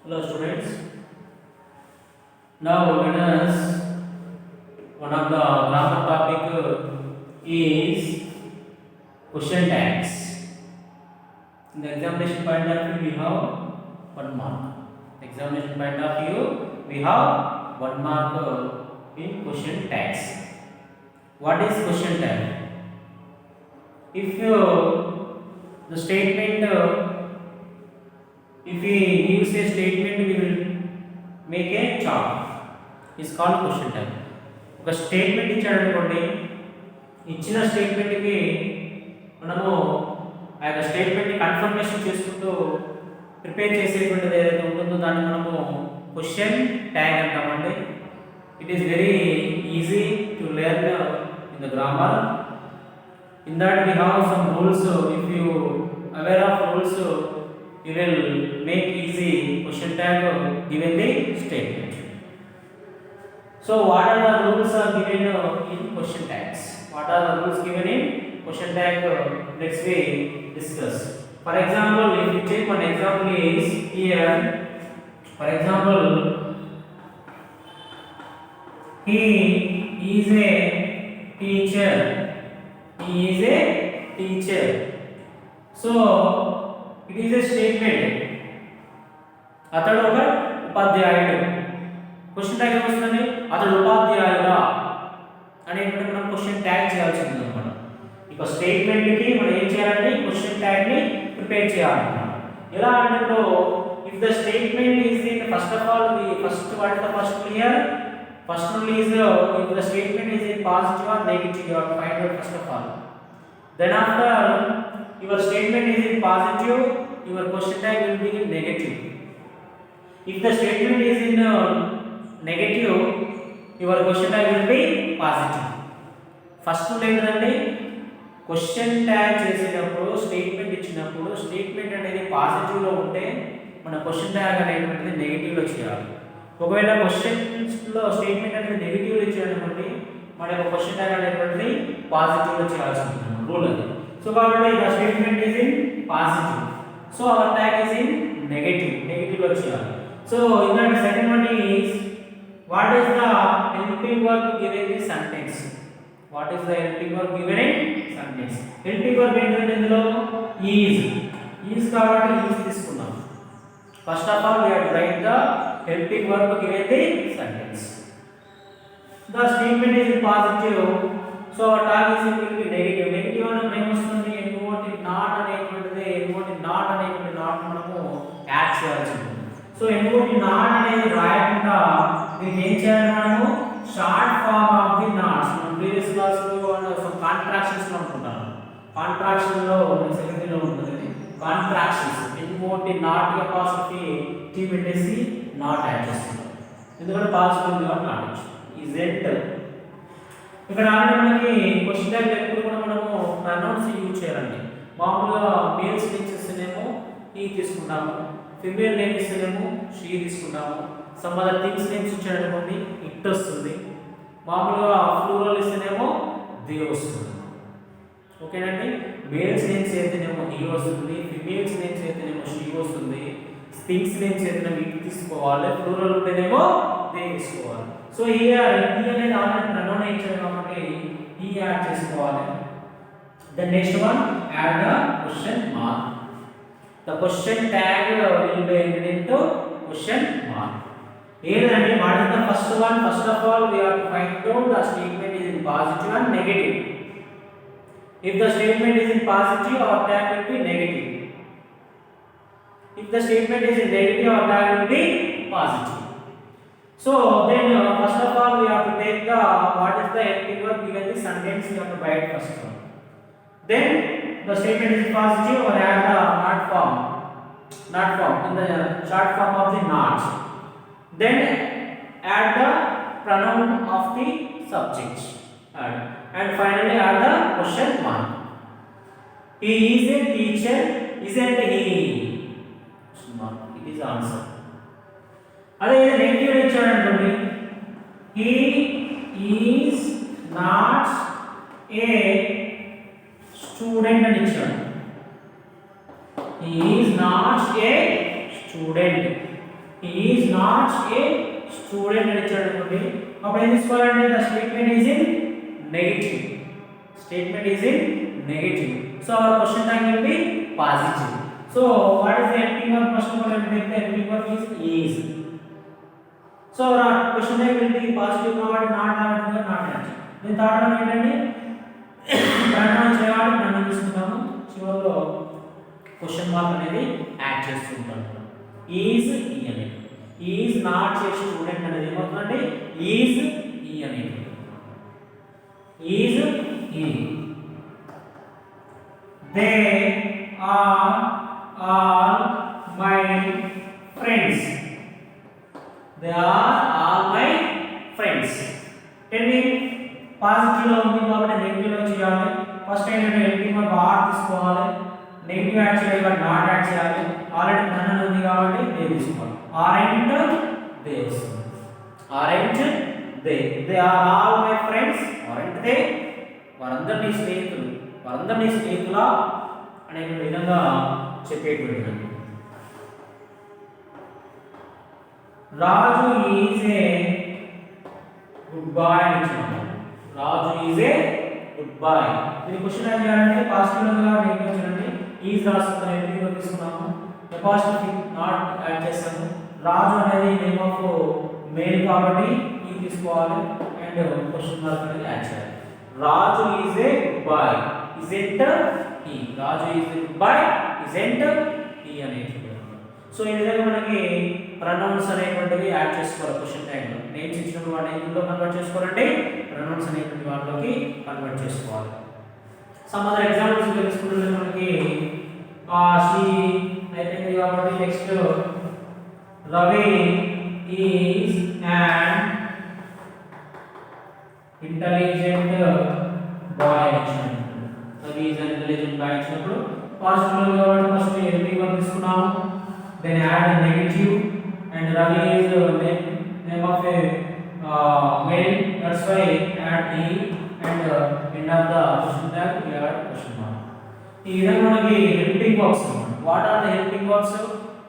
Hello students. Now let us one of the grammar topic is question tags. In the examination point of view, we have 1 mark. Examination point of view, we have 1 mark in question tags. What is question tag? If the statement, if we use a statement, we will make a chart. It's called question tag. ఒక statement ఇచ్చాడు అనుకోండి, ఇచ్చిన స్టేట్మెంట్కి మనము ఆ యొక్క స్టేట్మెంట్ని confirmation చేసుకుంటూ prepare చేసేటువంటిది ఏదైతే ఉంటుందో దాన్ని మనము క్వశ్చన్ ట్యాగ్ అంటామండి. It is very easy to learn in the grammar. In that we have some rules. If you aware of rules, you will make easy question tag given the statement. So what are the rules are given in question tags? What are the rules given in question tag? Let's we discuss. For example, if you take one example is here. For example, he is a teacher. He is a teacher. So it is a statement. అతడు ఒక ఉపాధ్యాయుడు. Question tag ఏమొస్తుంది? అతడు ఉపాధ్యాయుడా అనేటువంటి మనం question tag చేయాల్సి ఉంటుంది అనమాట. ఇక స్టేట్మెంట్కి మనం ఏం చేయాలంటే క్వశ్చన్ ట్యాగ్ని ప్రిపేర్ చేయాలన్నమాట. ఎలా అంటే ఇప్పుడు if the statement is in first of all the first what is the first clear. First rule is if the statement is in positive or negative, you have to find out first of all. Then after your statement is in positive, your question tag will be in negative. If the statement is in negative, your question tag will be positive. First rule ఏంటంటే question tag చేసేటప్పుడు statement ఇచ్చినప్పుడు statement అనేది పాజిటివ్లో ఉంటే మన question tag అనేటువంటిది నెగిటివ్లో చేయాలి. ఒకవేళ క్వశ్చన్స్లో statement అనేది నెగిటివ్లో ఇచ్చారనుకోండి మన యొక్క క్వశ్చన్ ట్యాగ్ అనేటువంటిది పాజిటివ్లో చేయాల్సి ఉంటుంది, రూల్ అది. సో కాబట్టి the statement is in positive, so our tag is in నెగిటివ్లో చేయాలి. So in that second one is what is the helping verb given the sentence. What is the helping verb given in sentence? Helping verb ఏంటంటే ఇందులో is కాబట్టి is తీసుకున్నాం. First of all, we have to write the helping verb given the sentence. The statement is positive, so our tag is will be negative. Negative అన్న ఏం వస్తుంది? not అనేటువంటిది not అనేటువంటి not మనము యాడ్ చేయాల్సి ఉంటుంది. సో not అనేది రాయకుండా దీన్ని ఏం చేయాలి? మనము short form of the nots. మనం ప్రీవియస్ క్లాస్ లో సమ్ కాంట్రాక్షన్స్ లో అనుకుంటాను. కాంట్రాక్షన్ లో సెకండ్ లో ఉంటుంది కాంట్రాక్షన్స్. ఇంకోటి నాట్ అపాస్ట్రఫీ టీ పెట్టేసి నాట్ యాడ్ చేస్తున్నాం, ఎందుకంటే పాజిటివ్ ఉంది కాబట్టి నాట్ ఇజెంట్. ఇక్కడ ఆల్రెడీ మనకి క్వశ్చన్ ట్యాగ్ ఎప్పుడు కూడా మనము ప్రొనౌన్స్ యూజ్ చేయాలండి. మామూలుగా మేల్స్ నేమ్స్ ఇస్తేనేమో ఈ తీసుకుంటాము, ఫిమేల్ నేమ్ ఇస్తేనేమో షీ తీసుకుంటాము, సమ్ అదర్ థింగ్స్ నేమ్స్ ఇచ్చాడనుకోండి ఇట్ వస్తుంది. మామూలుగా ఫ్లూరల్ ఇస్తేనేమో దే వస్తుంది. ఓకేనండి. మేల్స్ నేమ్స్ అయితేనేమో హీ వస్తుంది, ఫిమేల్స్ నేమ్స్ అయితేనేమో షీ వస్తుంది, థింగ్స్ నేమ్స్ అయితేనేమో ఇట్ తీసుకోవాలి, ప్లూరల్ ఉంటేనేమో దే తీసుకోవాలి. సో ఈ అనేది ఆల్రెడీ ప్రొనౌన్ ఇచ్చాడు కాబట్టి ఈ యాడ్ చేసుకోవాలి. The next one add the question mark. The question tag will be ended into question mark. ఏంటంటే what is the first one? First of all we have to find out the statement is in positive and negative. If the statement is in positive, our tag will be negative. If the statement is in negative, our tag will be positive. So then first of all we have to take the what is the helping verb given the sentence, we have to write first one. Then the statement is positive, or add the not form in the short form of the not. Then add the pronoun of the subject. And finally add the question mark. He is a teacher, isn't he? It is answer. అదే negative ఇచ్చాడనుకోండి, he is not a student అని ఇచ్చాడు. He is not a student. he is not a student అని ఇచ్చాడు అనుకోండి, అప్పుడు ఏం తీసుకోవాలంటే the statement is in negative. Statement is in negative. So our question tag will be positive. So what is the helping verb? First of all, let me take the helping verb is. So our question tag will be positive కాబట్టి not added not added. Then third one ఏంటంటే ప్రణామం చేయాలి, ప్రణామం తీసుకుంటాము, చివరిలో question mark అనేది add చేస్తుంటాము. Is ఈ అనేది ఈజ్ నాట్ ఏ స్టూడెంట్ అనేది ఏమవుతుందంటే ఈజ్ ఈ అనేది ఈజ్ ఈ. They are all my friends. They are all my friends. ఏంటి పాజిటివ్ లో ఉంది కాబట్టి నెగిటివ్ లో చేయాలి. ఫస్ట్ ఏంటంటే హెల్పింగ్ వర్బ్ ఆర్ తీసుకోవాలి, నెగిటివ్ యాడ్ చేయాలి బట్ నాట్ యాడ్ చేయాలి. ఆల్రెడీ ప్రణామం ఉంది కాబట్టి దే తీసుకోవాలి. Aren't they? Aren't they? They are all my friends. Aren't they? వారందరూ నీ స్నేహితులు, వారందరూ నీ స్నేహితులా అనే విధంగా చెప్పేటువంటి. రాజు ఈజ్ ఏ గుడ్ బాయ్ అని చెప్పారు. రాజు ఈజ్ ఏ గుడ్ బాయ్. ఇది క్వశ్చన్ ఏం చేయాలంటే పాజిటివ్ ఉంది కాబట్టి ఏం చేయాలంటే ఈజ్ రాసుకుని ఎందుకు తీసుకున్నాము, పాజిటివ్ నాట్ యాడ్ చేస్తాము. రాజు అనేది నేమ్ ఆఫ్ మేల్ కాబట్టి ఈ తీసుకోవాలి అండ్ క్వశ్చన్ మార్క్ అనేది యాడ్ చేయాలి. Raju is a good boy, isn't he. Raju is a good boy, isn't he అనేది. సో ఈ విధంగా మనకి ప్రొనౌన్స్ అనేటువంటివి యాడ్ చేసుకోవాలి క్వశ్చన్ ట్యాగ్లో. నేమ్స్ ఇచ్చినప్పుడు వాటిని ఇందులో కన్వర్ట్ చేసుకోవాలంటే ప్రొనౌన్స్ అనేటువంటి వాటిలోకి కన్వర్ట్ చేసుకోవాలి. సమ్ అదర్ ఎగ్జాంపుల్స్ తెలుసుకుంటే మనకి శ్రీ అయిపోయింది కాబట్టి next Ravi is an intelligent boy. Ravi is an intelligent boy. ఇచ్చినప్పుడు పాజిటివ్ కాబట్టి ఫస్ట్ helping verb తీసుకున్నాము, then add a negative and Ravi is name of a male, that's why add e and end of the question tag we add question mark. ఈ విధంగా మనకి helping verbs. What are the helping verbs?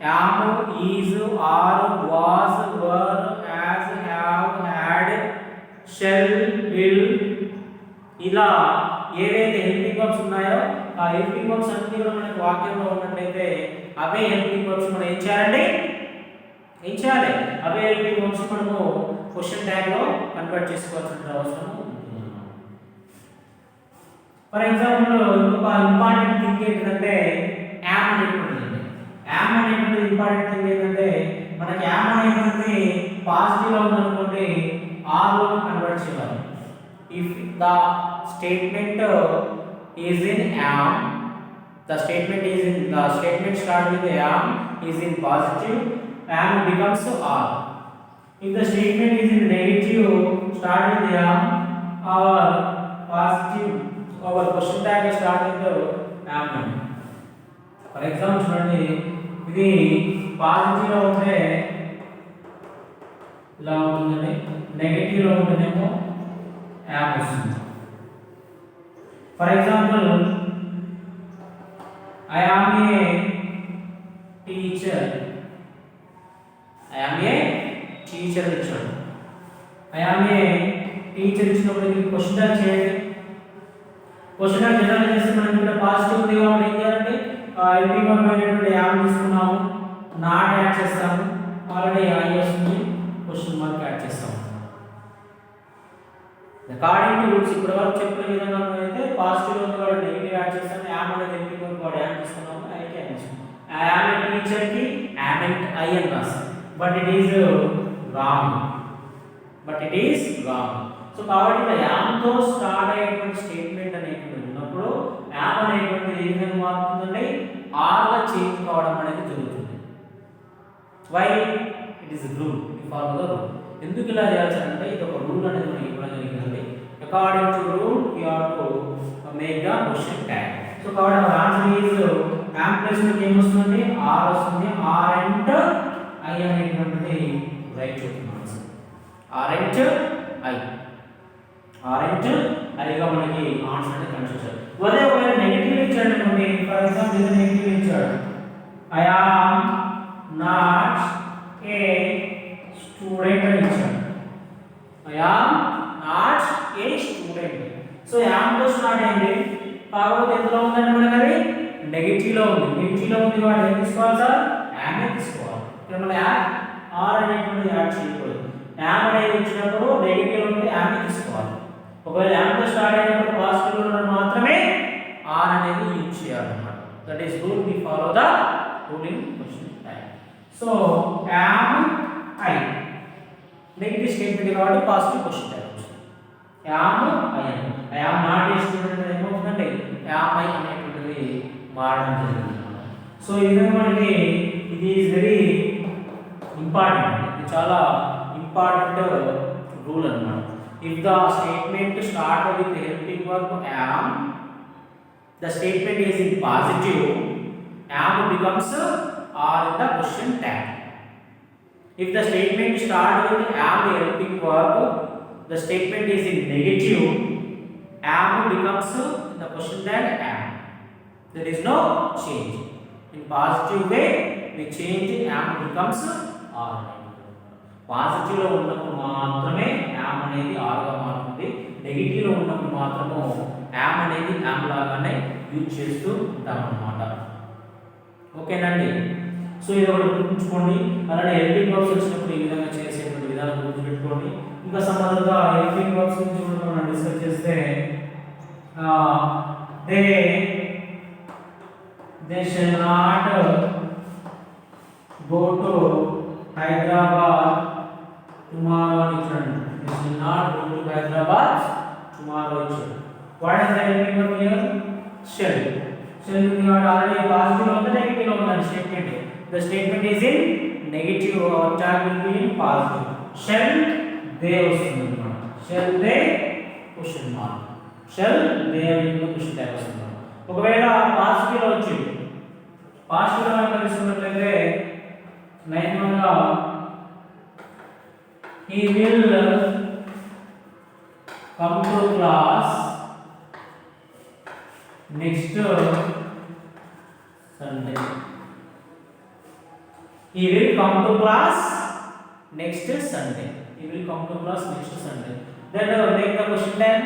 am, is, are, was, were, has, have, had, shall, will. ఇలా ఏవైతే helping verbs ఉన్నాయో ఆ helping verbs అన్ని కూడా మనకి వాక్యంలో ఉన్నట్లయితే అవే హెల్పింగ్ వర్బ్స్ మనం ఏం చేయాలండి, ఏం చేయాలి, అవే హెల్పింగ్ వర్బ్స్ మనము క్వశ్చన్ ట్యాగ్ లో కన్వర్ట్ చేసుకోవాల్సిన అవసరం ఉంటుంది. ఫర్ ఎగ్జాంపుల్ ఇంకొక ఇంపార్టెంట్ థింగ్ ఏంటంటే యామ్ అనేటువంటిది. యామ్ అనేటువంటి ఇంపార్టెంట్ థింగ్ ఏంటంటే మనకి యామ్ అనేటువంటి పాజిటివ్ లో ఉందనుకోండి ఆర్ లో కన్వర్ట్ చేయాలి. If the statement is in yam, the statement start with am is in positive, am becomes are. If the statement is in negative, start with am or positive, our question tag start with am. For example చూడండి, ఇది positive లో ఉంటే ఇలా ఉంటుందండి, negative లో ఉంటేనేమో am వస్తుంది. For example I am a teacher. I am a teacher ఇచ్చాడు. I am a teacher ఇచ్చినప్పుడు ఇది క్వశ్చన్ ట్యాగ్ చేయండి. క్వశ్చన్ ట్యాగ్ జనరల్ చేస్తే మనం ఇక్కడ పాజిటివ్ ఉంది కాబట్టి ఏం చేయాలంటే హెల్పింగ్ వర్బ్ అయినటువంటి am తీసుకున్నాము, నాట్ యాడ్ చేస్తాము, ఆల్రెడీ I వస్తుంది, క్వశ్చన్ మార్క్ యాడ్ చేస్తాము. అకార్డింగ్ టు రూల్స్ ఇప్పటి వరకు చెప్పిన విధంగా అయితే పాజిటివ్ ఉంది కాబట్టి నెగటివ్ యాడ్ చేస్తాము, am అనేది హెల్పింగ్ వర్బ్ కాబట్టి am తీసుకున్నాము, I కి యాడ్ చేస్తాము. I am a teacher కి am and I అని రాస్తాం, but it is wrong, so కాబట్టి ఇక్కడ am తో స్టార్ట్ అయ్యేటువంటి స్టేట్మెంట్ అనేటువంటి ఉన్నప్పుడు am అనేటువంటి ఏ విధంగా మారుతుందంటే r గా చేంజ్ కావడం అనేది జరుగుతుంది. Why it is rule, you follow the rule. ఎందుకు ఇలా చేయాల్సిందంటే ఇది ఒక రూల్ అనేది మనకి ఇవ్వడం జరిగిందండి. According to rule you have to make the question tag. So కాబట్టి our answer is am plus లో ఏం వస్తుంది, r వస్తుంది, r and I అనేటువంటిది రైట్ అవుతుంది ఆన్సర్. r and I గా మనకి ఆన్సర్ అనేది కన్సిడర్. అదే ఒకవేళ నెగటివ్ ఇచ్చాడు అనుకోండి, ఫర్ ఎగ్జాంపుల్ ఇది నెగటివ్ ఇచ్చాడు, I am not a కాకపోతే ఎందులో ఉందంటే మనకి అది నెగటివ్ లో ఉంది. నెగటివ్ లో ఉంది కాబట్టి ఏం తీసుకోవాలి సార్? యామ్ తీసుకోవాలి. ఇక్కడ మనం యామ్ ఆర్ అనేటువంటి యాడ్ చేయకూడదు. యామ్ అనేది వచ్చినప్పుడు నెగటివ్ ఉంటే యామ్ తీసుకోవాలి. ఒకవేళ యామ్ తో స్టార్ట్ అయినప్పుడు పాజిటివ్ లో ఉన్నప్పుడు మాత్రమే ఆర్ అనేది యూజ్ చేయాలన్నమాట. That is rule we follow the rule in question time. So am I negative statement కాబట్టి పాజిటివ్ క్వశ్చన్ టైం వస్తుంది. Am I I am not a student ఏమవుతుందంటే యామ్ ఐ అనేటువంటిది మారడం జరిగింది. సో ఈ విధంగా మనకి ఇది ఈజ్ వెరీ ఇంపార్టెంట్. ఇది చాలా ఇంపార్టెంట్ రూల్ అన్నమాట. If the statement start with helping verb am, the statement is in positive, am becomes are in the question tag. If the statement start with am helping verb, the statement is in negative, am becomes in the question tag am. There is no change. In positive way we change am becomes are. Positive లో ఉన్నప్పుడు మాత్రమే yam అనేది are గా మారుతుంది. Negative లో ఉన్నప్పుడు మాత్రము yam అనేది యామ్ లాగానే యూజ్ చేస్తూ ఉంటాం అన్నమాట. ఓకేనండి. సో ఇది ఒకటి గుర్తుంచుకోండి. అలానే హెల్పింగ్ వర్బ్స్ వచ్చినప్పుడు ఈ విధంగా చేసేటువంటి విధానం గుర్తుపెట్టుకోండి. ఇంకా సంబంధంగా హెల్పింగ్ వర్బ్స్ గురించి కూడా మనం డిస్కస్ చేస్తే they shall not go to Hyderabad tomorrow ఇచ్చాడు. They shall not go to Hyderabad tomorrow ఇచ్చాడు. What is the helping verb here? Shall. Shall is already positive or negative or the statement. The statement is in negative or tag will be in positive. Shall they వస్తుంది అన్నమాట. Shall they question mark. Shall they అనేది question tag వస్తుంది. ఒకవేళ positive లో వచ్చింది. Positive లో మనం తీసుకున్నట్లయితే 9 గా he will come to class next Sunday. He will come to class next Sunday. He will come to class next Sunday. Then make the question then.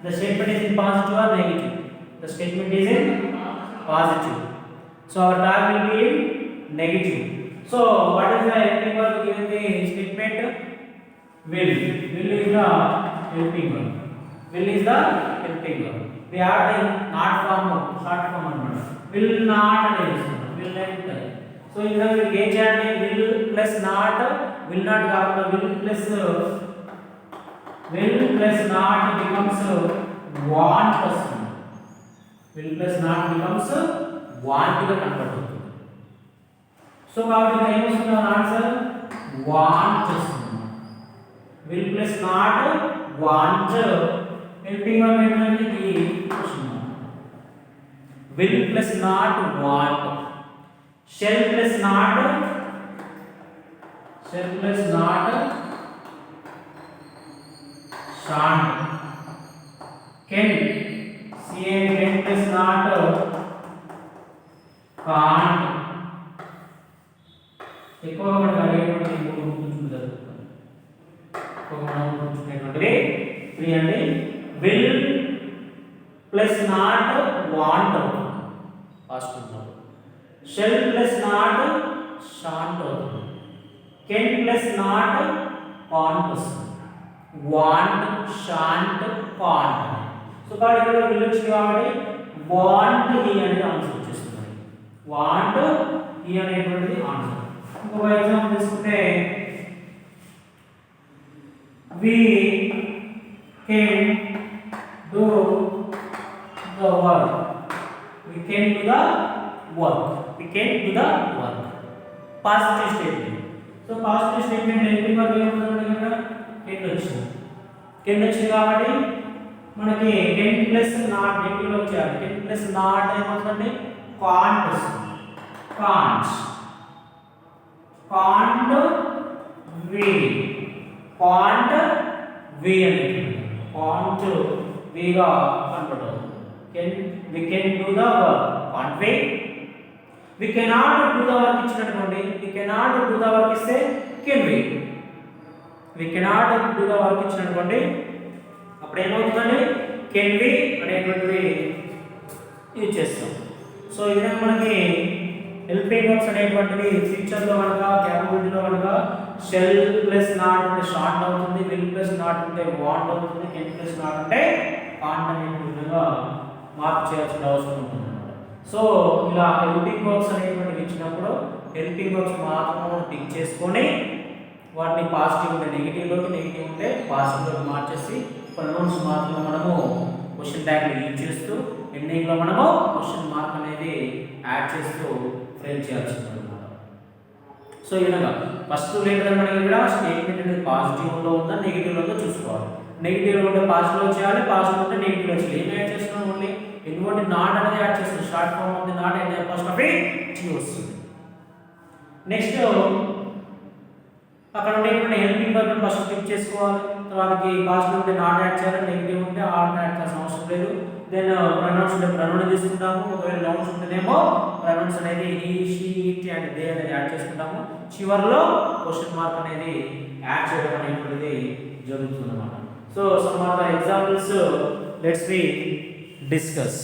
The statement is in positive or negative? The statement is in positive. So our tag will be in negative. So what is the helping verb given the statement? Will. Will is the helping verb. Will is the helping verb. We add the not form, short form anamata. Will not అనేది ఇస్తున్నాం. Will not. So ఈ విధంగా మీరు ఏం చేయాలి? Will plus not, will not కాకుండా will plus not becomes want వస్తుంది. Will plus not becomes want గా కన్వర్ట్ అవుతుంది. సో కాబట్టి ఇక్కడ ఏమొస్తుంది ఆన్సర్? want వస్తుంది. Will plus not want helping verb ఏంటంటే ఈ question. Will plus not want. Shall plus not shan't. Can plus not can't. ఎక్కువగా మనకు అడిగేటువంటి మూడు గుర్తుంచుకుని జరుగుతుంది. ఎక్కువగా మనం గుర్తుంచుకునేటువంటివి 3 అండి. will plus not want first ఉంటుంది. shall plus not shan't అవుతుంది. can plus not can't వస్తుంది. want shan't can't. సో కాబట్టి ఇక్కడ will వచ్చింది కాబట్టి want he అనేది ఆన్సర్ వచ్చేస్తుంది. want he అనేటువంటిది ఆన్సర్. ఇంకొక ఎగ్జాంపుల్ తీసుకుంటే we can do the work. We can do the work. We can do the work. Positive statement. So positive statement helping verb ఏమవుతుంది ఇక్కడ? can వచ్చింది. can వచ్చింది కాబట్టి మనకి can plus not negative లో వచ్చేయాలి. can plus not ఏమవుతుంది? can't వస్తుంది. can't we అనేది can't we గా కన్వర్ట్ అవుతుంది. we can do the work. can't we cannot do the work ఇచ్చినట్టుకోండి. we cannot do the work ఇస్తే can we cannot do the work ఇచ్చినట్టుకోండి. అప్పుడు ఏమవుతుందండి? can we అనేటువంటిది use చేస్తాం. So ఈ విధంగా మనకి హెల్పింగ్ వర్బ్స్ అనేటువంటివి ఫ్యూచర్లో కనుక క్యాపబిలిటీలో కనుక షెల్ ప్లస్ నాట్ అంటే షార్ట్ అవుతుంది, విల్ ప్లస్ నాట్ అంటే వాంట్ అవుతుంది, కెన్ ప్లస్ నాట్ అంటే కాంట్ అనే విధంగా మార్పు చేయాల్సిన అవసరం ఉంటుంది అన్నమాట. సో ఇలా హెల్పింగ్ వర్బ్స్ అనేటువంటివి ఇచ్చినప్పుడు హెల్పింగ్ వర్బ్స్ మాత్రం టిక్ చేసుకొని వాటిని పాజిటివ్ ఉంటే నెగిటివ్లోకి, నెగిటివ్ ఉంటే పాజిటివ్లోకి మార్చేసి ప్రొనౌన్స్ మాత్రం మనము క్వశ్చన్ ట్యాగ్లో యూజ్ చేస్తూ ఎండింగ్లో మనము క్వశ్చన్ మార్క్ అనేది యాడ్ చేస్తూ ఫ్రేమ్ చేయాల్సింది అనమాట. సో ఈ విధంగా ఫస్ట్ లెటర్ మనకి ఇక్కడ స్టేట్మెంట్ అనేది పాజిటివ్లో ఉందా నెగిటివ్లో ఉందో చూసుకోవాలి. నెగిటివ్లో ఉంటే పాజిటివ్లో చేయాలి, పాజిటివ్ ఉంటే నెగిటివ్లో చేయాలి. ఏం యాడ్ చేస్తున్నాం? ఓన్లీ ఎటువంటి నాట్ అనేది యాడ్ చేస్తుంది. Short form of the not and first of T వస్తుంది. నెక్స్ట్ అక్కడ ఉండేటువంటి హెల్పింగ్ వర్బ్ ఫస్ట్ క్లిక్ చేసుకోవాలి. తర్వాతకి పాజిటివ్ ఉంటే నాట్ యాడ్ చేయాలి, నెగిటివ్ ఉంటే ఆట్ యాడ్ చేయాల్సిన అవసరం లేదు. దెన్ ప్రొనౌన్స్ ఉంటే ప్రొనౌన్ తీసుకుంటాము. ఒకవేళ నౌన్స్ ఉంటేనేమో ప్రొనౌన్స్ అనేది he, she, it and they అనేది యాడ్ చేసుకుంటాము. చివరిలో క్వశ్చన్ మార్క్ అనేది యాడ్ చేయడం అనేటువంటిది జరుగుతుంది అన్నమాట. So some of the examples let's we discuss.